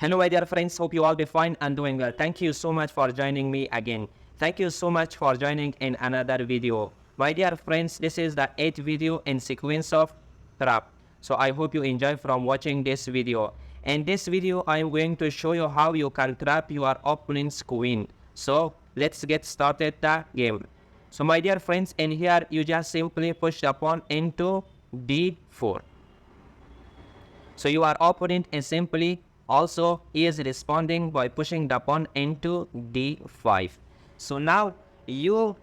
Hello my dear friends, hope you all be fine and doing well. Thank you so much for joining me again. Thank you so much for joining in another video. My dear friends, this is the 8th video in sequence of trap. So I hope you enjoy from watching this video. In this video, I am going to show you how you can trap your opponent's queen. So let's get started the game. So my dear friends, in here you just simply push the pawn into d4. So your opponent is simply also is responding by pushing the pawn into d5. So now you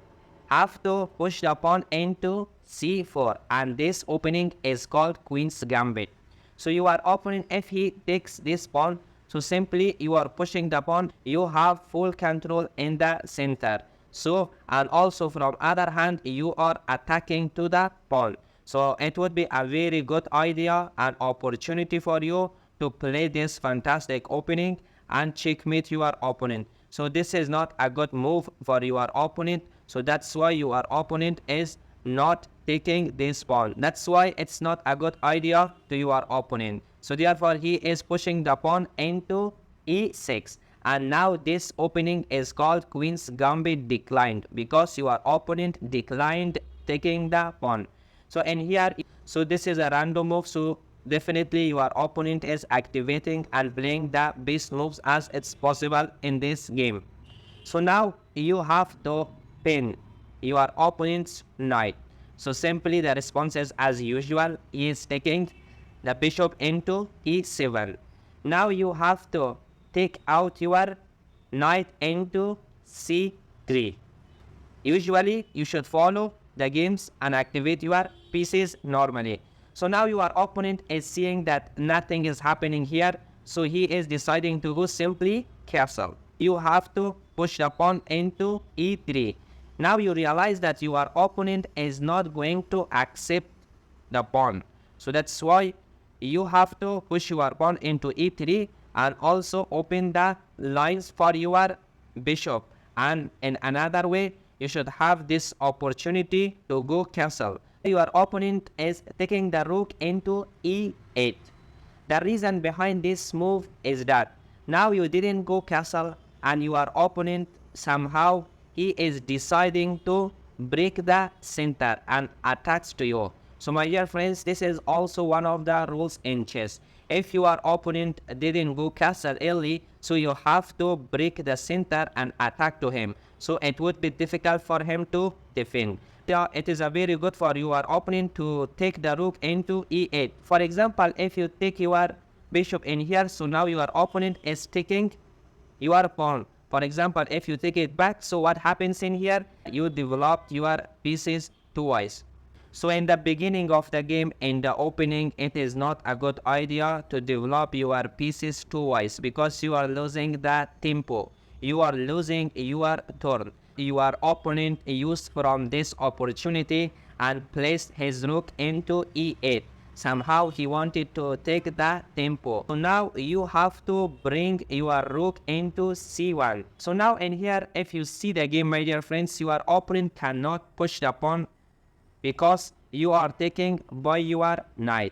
have to push the pawn into c4, and this opening is called Queen's Gambit. So your opponent, if he takes this pawn, so simply you are pushing the pawn, you have full control in the center. So, and also from other hand, you are attacking to the pawn. So it would be a very good idea and opportunity for you to play this fantastic opening and checkmate your opponent. So this is not a good move for your opponent. So that's why your opponent is not taking this pawn. That's why it's not a good idea to your opponent. So therefore he is pushing the pawn into e6. And now this opening is called Queen's Gambit declined, because your opponent declined taking the pawn. So in here, so this is a random move. So definitely your opponent is activating and playing the best moves as it's possible in this game. So now you have to pin your opponent's knight. So simply the response is as usual. He is taking the bishop into e7. Now you have to take out your knight into c3. Usually you should follow the games and activate your pieces normally. So now your opponent is seeing that nothing is happening here, so he is deciding to go simply castle. You have to push the pawn into e3. Now you realize that your opponent is not going to accept the pawn. So that's why you have to push your pawn into e3 and also open the lines for your bishop. And in another way, you should have this opportunity to go castle. Your opponent is taking the rook into e8. The reason behind this move is that now you didn't go castle, and your opponent somehow he is deciding to break the center and attacks to you. So my dear friends, this is also one of the rules in chess. If your opponent didn't go castle early, so you have to break the center and attack to him. So it would be difficult for him to defend. It is a very good for your opponent to take the rook into e8. For example, if you take your bishop in here, so now your opponent is taking your pawn. For example, if you take it back, so what happens in here? You develop your pieces twice. So in the beginning of the game, in the opening, it is not a good idea to develop your pieces twice, because you are losing the tempo. You are losing your turn. Your opponent used from this opportunity and placed his rook into e8. Somehow he wanted to take the tempo. So now you have to bring your rook into c1. So now in here, if you see the game, my dear friends, your opponent cannot push the pawn because you are taking by your knight.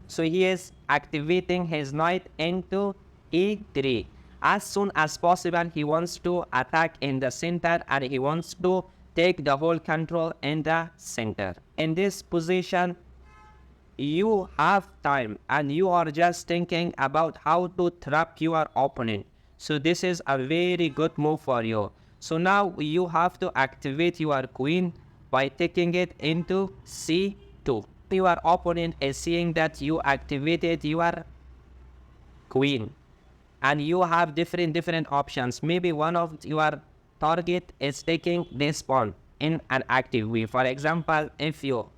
So he is activating his knight into e3. As soon as possible, he wants to attack in the center and he wants to take the whole control in the center. In this position, you have time and you are just thinking about how to trap your opponent. So this is a very good move for you. So now you have to activate your queen by taking it into c2. Your opponent is seeing that you activated your queen, and you have different options. Maybe one of your target is taking this pawn in an active way. For example, if you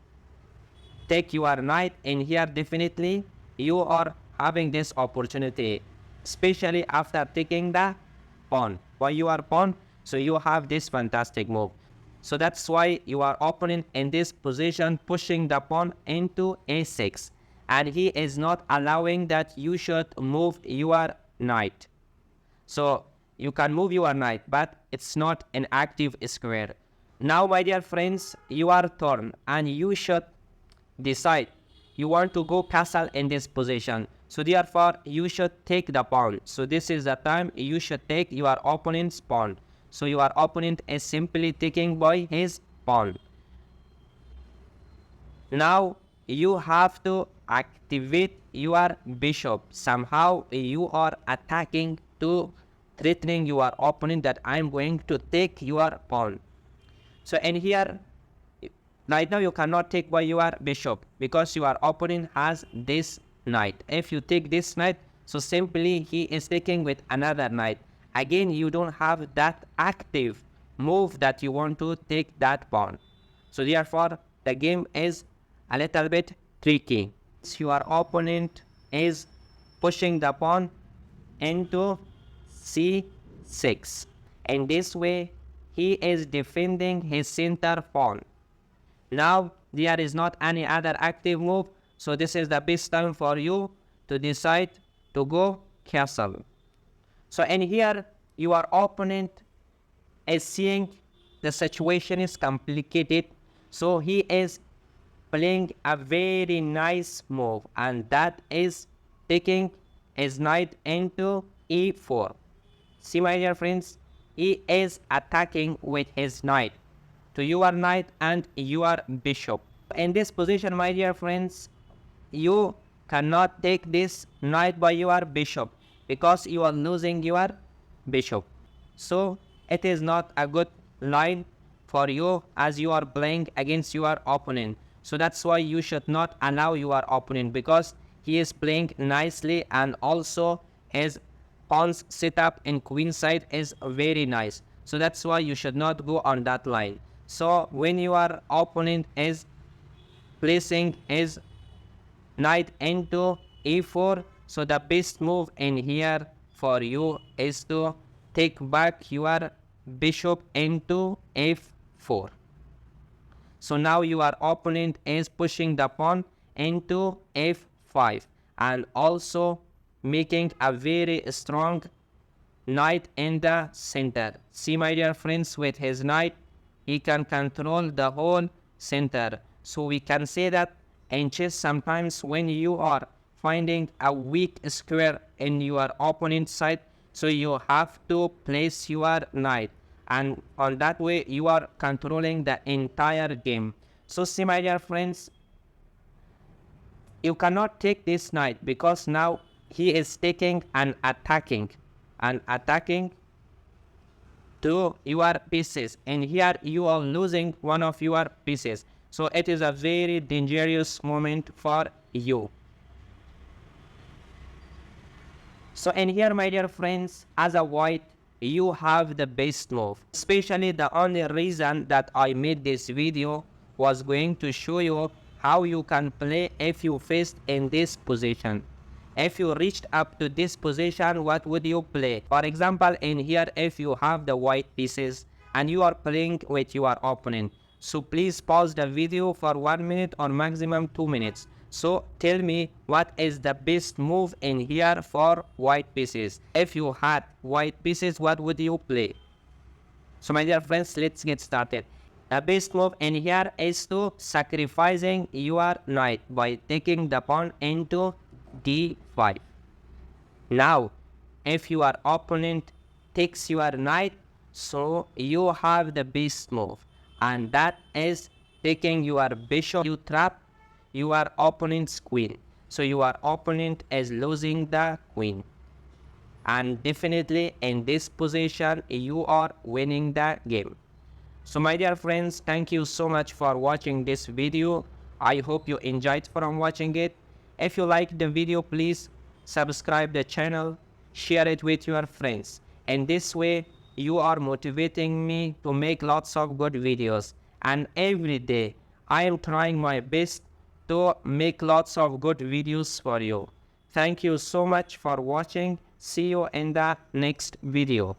take your knight in here, definitely you are having this opportunity, especially after taking the pawn by your pawn. So you have this fantastic move. So that's why your opponent in this position pushing the pawn into a6, and he is not allowing that you should move your knight. So you can move your knight, but it's not an active square. Now my dear friends, your turn, and you should decide you want to go castle in this position. So therefore, you should take the pawn. So this is the time you should take your opponent's pawn. So your opponent is simply taking by his pawn. Now you have to activate your bishop. Somehow you are attacking to threatening your opponent that I'm going to take your pawn. So in here, right now you cannot take by your bishop because your opponent has this knight. If you take this knight, so simply he is taking with another knight. Again, you don't have that active move that you want to take that pawn. So therefore, the game is a little bit tricky. So your opponent is pushing the pawn into c6. In this way, he is defending his center pawn. Now there is not any other active move, so this is the best time for you to decide to go castle. So in here, your opponent is seeing the situation is complicated, so he is playing a very nice move, and that is taking his knight into e4. See, my dear friends, he is attacking with his knight to your knight and your bishop. In this position, my dear friends, you cannot take this knight by your bishop because you are losing your bishop. So it is not a good line for you as you are playing against your opponent. So that's why you should not allow your opponent, because he is playing nicely and also his pawn's setup in queen side is very nice. So that's why you should not go on that line. So when your opponent is placing his knight into e4, so the best move in here for you is to take back your bishop into f4. So now your opponent is pushing the pawn into f5 and also making a very strong knight in the center. See, my dear friends, with his knight, he can control the whole center. So we can say that in chess, sometimes when you are finding a weak square in your opponent's side, so you have to place your knight, and on that way you are controlling the entire game. So see, my dear friends, you cannot take this knight because now he is taking and attacking to your pieces, and here you are losing one of your pieces. So it is a very dangerous moment for you. So in here, my dear friends, as a white, you have the best move. Especially the only reason that I made this video was going to show you how you can play if you faced in this position. If you reached up to this position, what would you play? For example, in here, if you have the white pieces and you are playing with your opponent, so please pause the video for 1 minute or maximum 2 minutes. So tell me, what is the best move in here for white pieces? If you had white pieces, what would you play? So my dear friends, let's get started. The best move in here is to sacrificing your knight by taking the pawn into d5. Now, if your opponent takes your knight, so you have the best move, and that is taking your bishop. You trap your opponent's queen, so your opponent is losing the queen, and definitely in this position you are winning the game. So my dear friends, thank you so much for watching this video. I hope you enjoyed from watching it. If you like the video, please subscribe the channel, share it with your friends. In this way, you are motivating me to make lots of good videos. And every day, I am trying my best to make lots of good videos for you. Thank you so much for watching. See you in the next video.